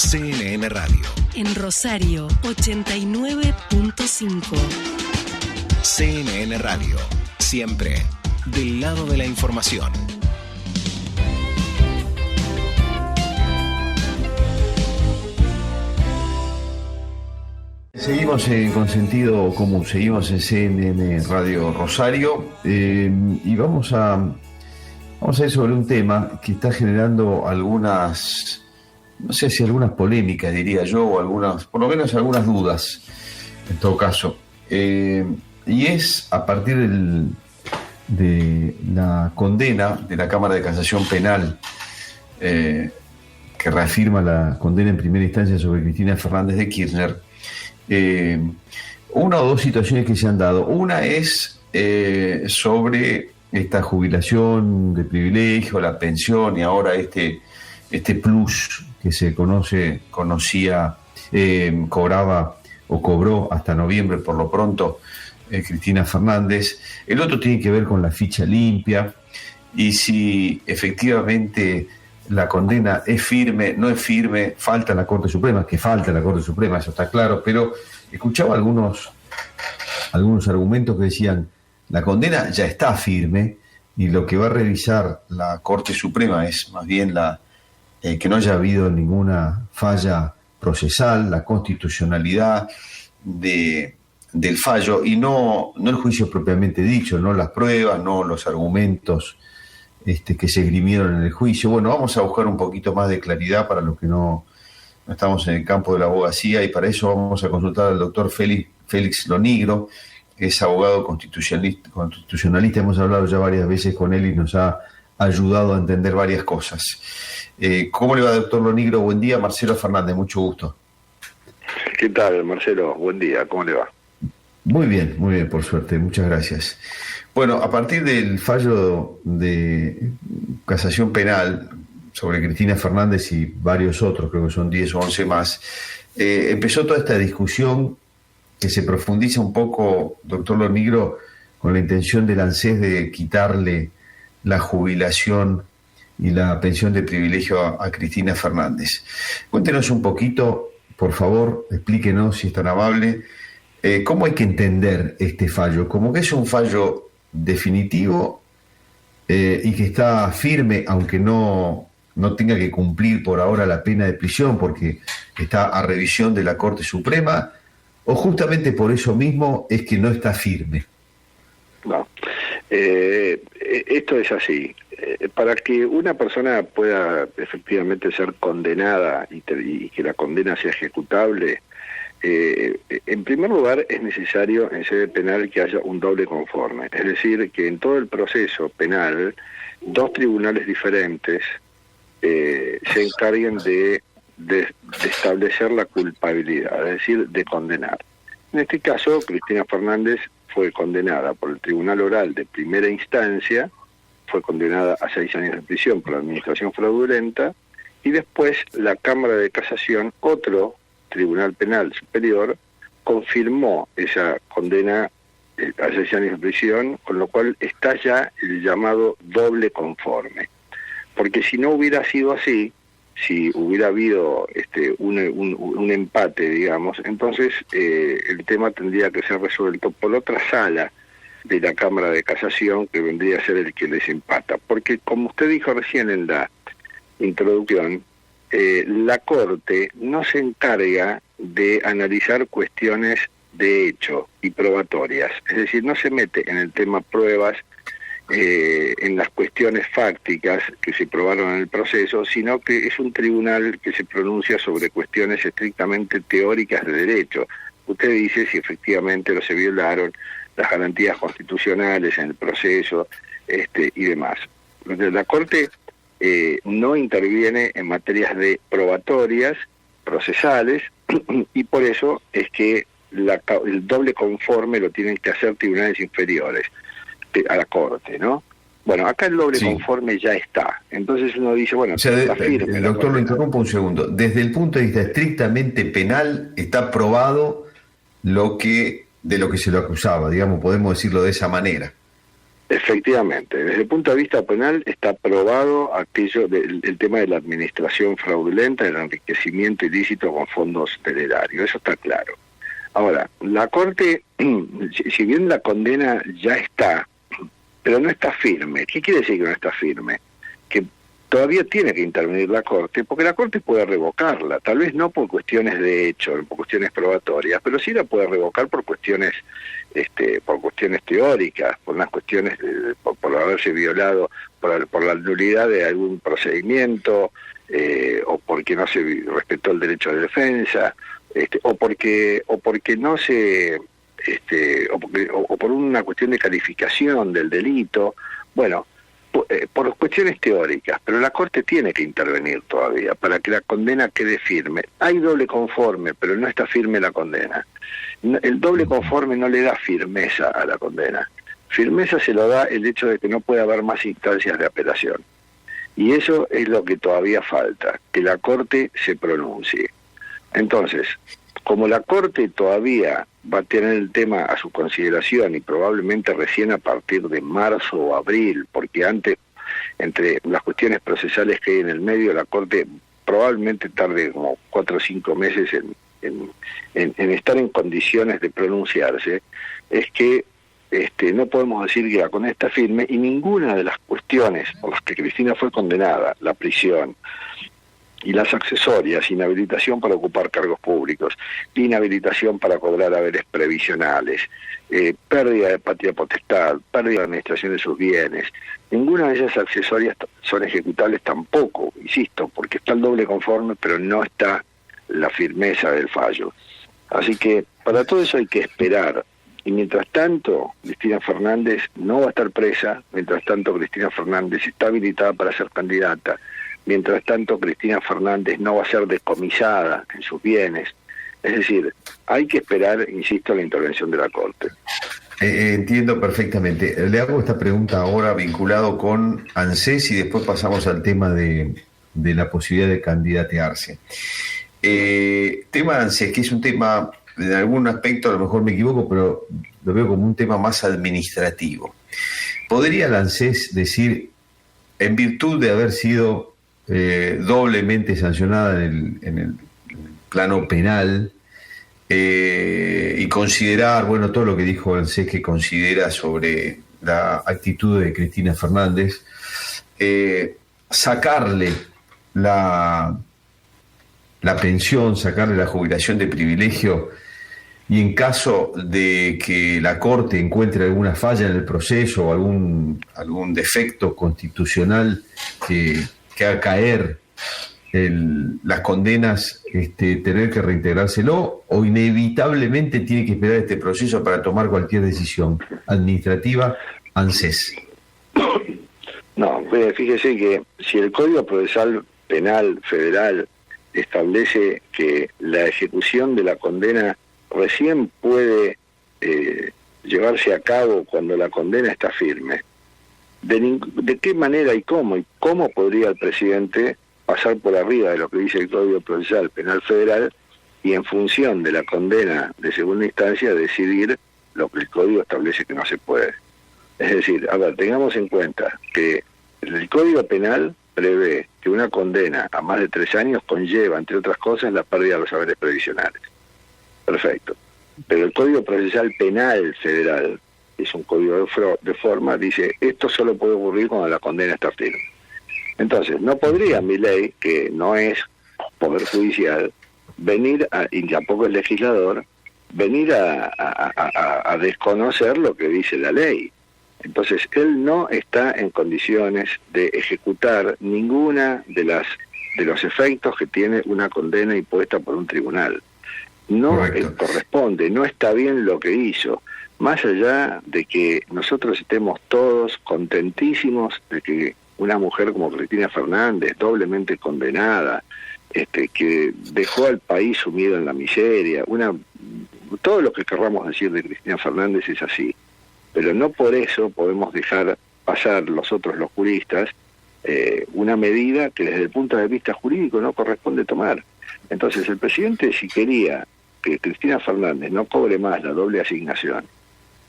CNN Radio. En Rosario, 89.5. CNN Radio. Siempre del lado de la información. Seguimos con sentido común, seguimos en CNN Radio Rosario y vamos a ir sobre un tema que está generando algunas, no sé si algunas polémicas, diría yo, o algunas, por lo menos algunas dudas, en todo caso. Y es a partir de la condena de la Cámara de Casación Penal, que reafirma la condena en primera instancia sobre Cristina Fernández de Kirchner. Una o dos situaciones que se han dado. Una es sobre esta jubilación de privilegio, la pensión y ahora este plus que se cobraba o cobró hasta noviembre por lo pronto Cristina Fernández. El otro tiene que ver con la ficha limpia y si efectivamente la condena es firme, no es firme, falta la Corte Suprema, que falta la Corte Suprema, eso está claro, pero escuchaba algunos argumentos que decían la condena ya está firme y lo que va a revisar la Corte Suprema es más bien que no haya habido ninguna falla procesal, la constitucionalidad del fallo y no el juicio propiamente dicho, no las pruebas, no los argumentos que se esgrimieron en el juicio. Bueno, vamos a buscar un poquito más de claridad para los que no estamos en el campo de la abogacía y para eso vamos a consultar al doctor Félix Lonigro, que es abogado constitucionalista. Hemos hablado ya varias veces con él y nos ha ayudado a entender varias cosas. ¿Cómo le va, doctor Lonigro? Buen día. Marcelo Fernández, mucho gusto. ¿Qué tal, Marcelo? Buen día, ¿cómo le va? Muy bien, por suerte, muchas gracias. Bueno, a partir del fallo de casación penal sobre Cristina Fernández y varios otros, creo que son 10 o 11 más, empezó toda esta discusión que se profundiza un poco, doctor Lonigro, con la intención del ANSES de quitarle la jubilación y la pensión de privilegio a Cristina Fernández. Cuéntenos un poquito, por favor, explíquenos, si es tan amable, cómo hay que entender este fallo, como que es un fallo definitivo y que está firme, aunque no tenga que cumplir por ahora la pena de prisión porque está a revisión de la Corte Suprema, o justamente por eso mismo es que no está firme. No, esto es así. Para que una persona pueda efectivamente ser condenada y que la condena sea ejecutable, en primer lugar es necesario en sede penal que haya un doble conforme, es decir, que en todo el proceso penal dos tribunales diferentes se encarguen de establecer la culpabilidad, es decir, de condenar. En este caso, Cristina Fernández fue condenada por el Tribunal Oral de primera instancia, fue condenada a 6 años de prisión por la administración fraudulenta, y después la Cámara de Casación, otro Tribunal Penal Superior, confirmó esa condena a 6 años de prisión, con lo cual está ya el llamado doble conforme. Porque si no hubiera sido así, si hubiera habido un empate, digamos, entonces el tema tendría que ser resuelto por otra sala de la Cámara de Casación, que vendría a ser el que les empata. Porque, como usted dijo recién en la introducción, la Corte no se encarga de analizar cuestiones de hecho y probatorias, es decir, no se mete en el tema pruebas, en las cuestiones fácticas que se probaron en el proceso, sino que es un tribunal que se pronuncia sobre cuestiones estrictamente teóricas de derecho. Usted dice si efectivamente no se violaron las garantías constitucionales en el proceso y demás. La Corte no interviene en materias de probatorias, procesales, y por eso es que el doble conforme lo tienen que hacer tribunales inferiores a la Corte, ¿no? Bueno, acá el doble conforme ya está. Entonces uno dice, bueno, está firme. Doctor, lo interrumpo un segundo. Desde el punto de vista estrictamente penal, está probado de lo que se lo acusaba, digamos, podemos decirlo de esa manera. Efectivamente, desde el punto de vista penal está probado aquello el tema de la administración fraudulenta, el enriquecimiento ilícito con fondos del erario, eso está claro. Ahora, la Corte, si bien la condena ya está, pero no está firme. ¿Qué quiere decir que no está firme? Que todavía tiene que intervenir la Corte, porque la Corte puede revocarla, tal vez no por cuestiones de hecho, por cuestiones probatorias, pero sí la puede revocar por cuestiones teóricas, por unas cuestiones por haberse violado, por la nulidad de algún procedimiento, o porque no se respetó el derecho de defensa, o porque no se o por una cuestión de calificación del delito, bueno, por cuestiones teóricas, pero la Corte tiene que intervenir todavía para que la condena quede firme. Hay doble conforme, pero no está firme la condena. El doble conforme no le da firmeza a la condena. Firmeza se lo da el hecho de que no puede haber más instancias de apelación. Y eso es lo que todavía falta, que la Corte se pronuncie. Entonces, como la Corte todavía va a tener el tema a su consideración y probablemente recién a partir de marzo o abril, porque antes, entre las cuestiones procesales que hay en el medio, la Corte probablemente tarde como 4 o 5 meses en estar en condiciones de pronunciarse, es que no podemos decir que la condena está firme y ninguna de las cuestiones por las que Cristina fue condenada, la prisión, y las accesorias, inhabilitación para ocupar cargos públicos, inhabilitación para cobrar haberes previsionales, pérdida de patria potestad, pérdida de administración de sus bienes, ninguna de esas accesorias son ejecutables tampoco, insisto, porque está el doble conforme, pero no está la firmeza del fallo. Así que para todo eso hay que esperar. Y mientras tanto, Cristina Fernández no va a estar presa, mientras tanto Cristina Fernández está habilitada para ser candidata, mientras tanto Cristina Fernández no va a ser decomisada en sus bienes. Es decir, hay que esperar, insisto, la intervención de la Corte. Entiendo perfectamente. Le hago esta pregunta ahora vinculado con ANSES y después pasamos al tema de la posibilidad de candidatearse. Tema de ANSES, que es un tema, en algún aspecto a lo mejor me equivoco, pero lo veo como un tema más administrativo. ¿Podría el ANSES decir, en virtud de haber sido doblemente sancionada en el plano penal y considerar, bueno, todo lo que dijo ANSES que considera sobre la actitud de Cristina Fernández, sacarle la pensión, sacarle la jubilación de privilegio, y en caso de que la Corte encuentre alguna falla en el proceso o algún defecto constitucional que haga caer las condenas, tener que reintegrárselo, o inevitablemente tiene que esperar este proceso para tomar cualquier decisión administrativa, ANSES? No, fíjese que si el Código Procesal Penal Federal establece que la ejecución de la condena recién puede llevarse a cabo cuando la condena está firme, ¿de qué manera y cómo podría el presidente pasar por arriba de lo que dice el Código Procesal Penal Federal y en función de la condena de segunda instancia decidir lo que el Código establece que no se puede? Es decir, a ver, tengamos en cuenta que el Código Penal prevé que una condena a más de 3 años conlleva, entre otras cosas, la pérdida de los haberes previsionales. Perfecto. Pero el Código Procesal Penal Federal, que es un código de forma, dice, esto solo puede ocurrir cuando la condena está firme. Entonces, no podría mi ley, que no es poder judicial, venir, y tampoco es legislador, venir a desconocer lo que dice la ley. Entonces, él no está en condiciones de ejecutar ninguna de los efectos que tiene una condena impuesta por un tribunal. No corresponde, no está bien lo que hizo, más allá de que nosotros estemos todos contentísimos de que una mujer como Cristina Fernández, doblemente condenada, que dejó al país sumido en la miseria, todo lo que querramos decir de Cristina Fernández es así, pero no por eso podemos dejar pasar los juristas una medida que desde el punto de vista jurídico no corresponde tomar. Entonces el presidente, si quería que Cristina Fernández no cobre más la doble asignación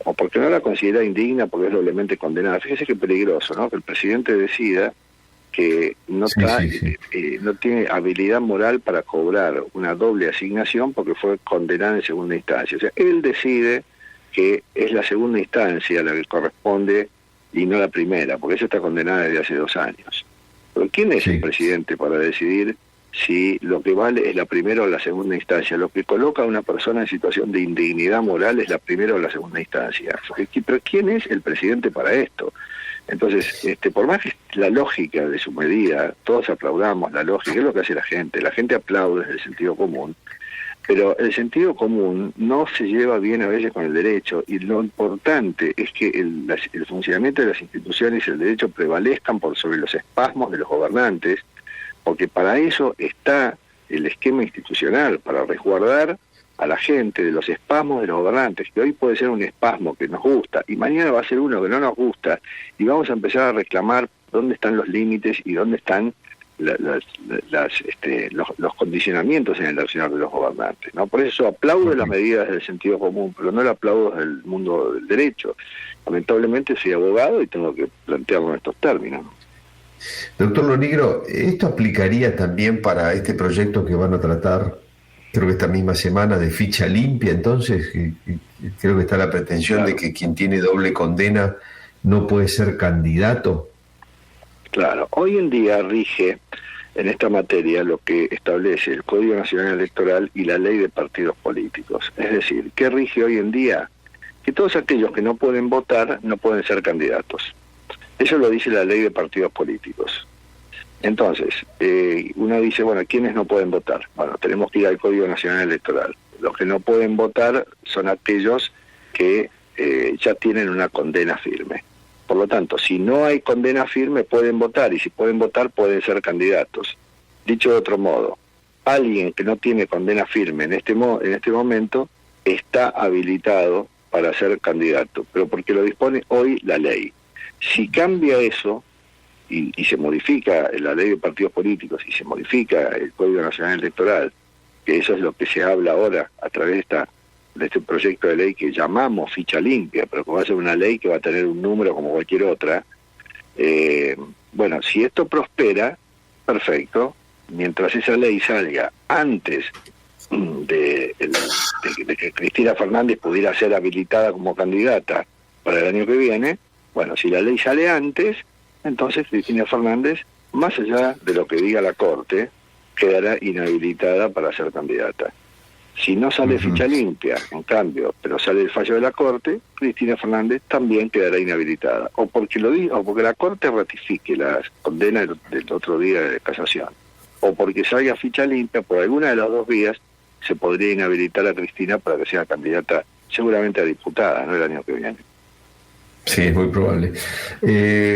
o porque no la considera indigna porque es doblemente condenada. Fíjese qué peligroso, ¿no? Que el presidente decida que no no tiene habilidad moral para cobrar una doble asignación porque fue condenada en segunda instancia. O sea, él decide que es la segunda instancia la que corresponde y no la primera, porque ella está condenada desde hace 2 años. Pero ¿quién es el presidente para decidir si lo que vale es la primera o la segunda instancia? Lo que coloca a una persona en situación de indignidad moral es la primera o la segunda instancia. Pero ¿quién es el presidente para esto? Entonces, por más que la lógica de su medida, todos aplaudamos la lógica, es lo que hace la gente aplaude desde el sentido común, pero el sentido común no se lleva bien a veces con el derecho, y lo importante es que el funcionamiento de las instituciones y el derecho prevalezcan por sobre los espasmos de los gobernantes, porque para eso está el esquema institucional, para resguardar a la gente de los espasmos de los gobernantes, que hoy puede ser un espasmo que nos gusta y mañana va a ser uno que no nos gusta, y vamos a empezar a reclamar dónde están los límites y dónde están los condicionamientos en el accionar de los gobernantes, ¿no? Por eso aplaudo las medidas del sentido común, pero no las aplaudo del mundo del derecho. Lamentablemente soy abogado y tengo que plantearlo en estos términos. Doctor Lo Nigro, ¿esto aplicaría también para este proyecto que van a tratar, creo que esta misma semana, de ficha limpia? Entonces, creo que está la pretensión de que quien tiene doble condena no puede ser candidato. Claro, hoy en día rige en esta materia lo que establece el Código Nacional Electoral y la Ley de Partidos Políticos. Es decir, ¿qué rige hoy en día? Que todos aquellos que no pueden votar no pueden ser candidatos. Eso lo dice la Ley de Partidos Políticos. Entonces, uno dice, bueno, ¿quiénes no pueden votar? Bueno, tenemos que ir al Código Nacional Electoral. Los que no pueden votar son aquellos que ya tienen una condena firme. Por lo tanto, si no hay condena firme, pueden votar, y si pueden votar, pueden ser candidatos. Dicho de otro modo, alguien que no tiene condena firme en este momento está habilitado para ser candidato, pero porque lo dispone hoy la ley. Si cambia eso, y se modifica la ley de partidos políticos, y se modifica el Código Nacional Electoral, que eso es lo que se habla ahora a través de este proyecto de ley que llamamos ficha limpia, pero que va a ser una ley que va a tener un número como cualquier otra. Bueno, si esto prospera, perfecto. Mientras esa ley salga antes de que Cristina Fernández pudiera ser habilitada como candidata para el año que viene, bueno, si la ley sale antes, entonces Cristina Fernández, más allá de lo que diga la Corte, quedará inhabilitada para ser candidata. Si no sale ficha limpia, en cambio, pero sale el fallo de la Corte, Cristina Fernández también quedará inhabilitada. O porque lo diga, o porque la Corte ratifique la condena del otro día de casación. O porque salga ficha limpia, por alguna de las dos vías, se podría inhabilitar a Cristina para que sea candidata, seguramente a diputada, ¿no?, el año que viene. Sí, es muy probable.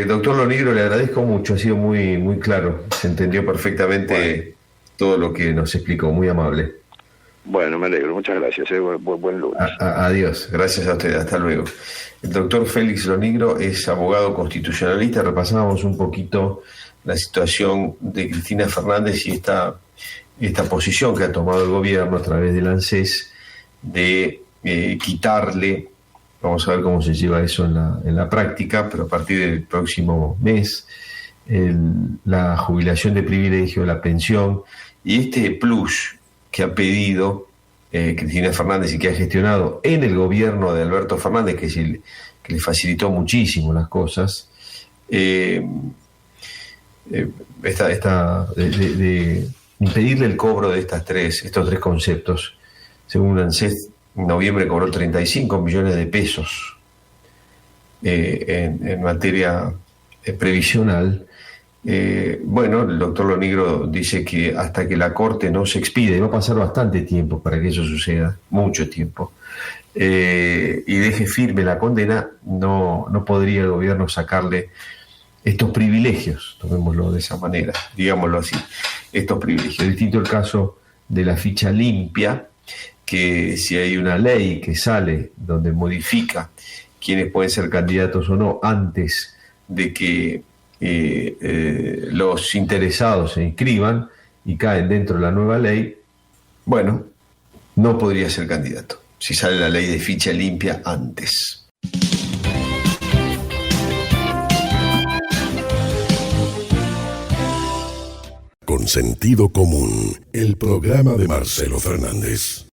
Doctor Lo Nigro, le agradezco mucho, ha sido muy, muy claro. Se entendió perfectamente todo lo que nos explicó, muy amable. Bueno, me alegro, muchas gracias, buen lunes. Adiós, gracias a usted, hasta luego. El doctor Félix Lo Nigro es abogado constitucionalista. Repasábamos un poquito la situación de Cristina Fernández y esta posición que ha tomado el gobierno a través del ANSES de quitarle, vamos a ver cómo se lleva eso en la práctica, pero a partir del próximo mes, la jubilación de privilegio, la pensión y este plus que ha pedido Cristina Fernández y que ha gestionado en el gobierno de Alberto Fernández, que le facilitó muchísimo las cosas, de impedirle el cobro de estos tres conceptos. Según ANSES, en noviembre cobró 35 millones de pesos en materia previsional. Bueno, el doctor Lo Nigro dice que hasta que la Corte no se expida, va a pasar bastante tiempo para que eso suceda, mucho tiempo, y deje firme la condena, no podría el gobierno sacarle estos privilegios, tomémoslo de esa manera, digámoslo así, estos privilegios. Distinto el caso de la ficha limpia, que si hay una ley que sale donde modifica quiénes pueden ser candidatos o no antes de que los interesados se inscriban y caen dentro de la nueva ley, bueno, no podría ser candidato si sale la ley de ficha limpia antes. con sentido común, el programa de Marcelo Fernández.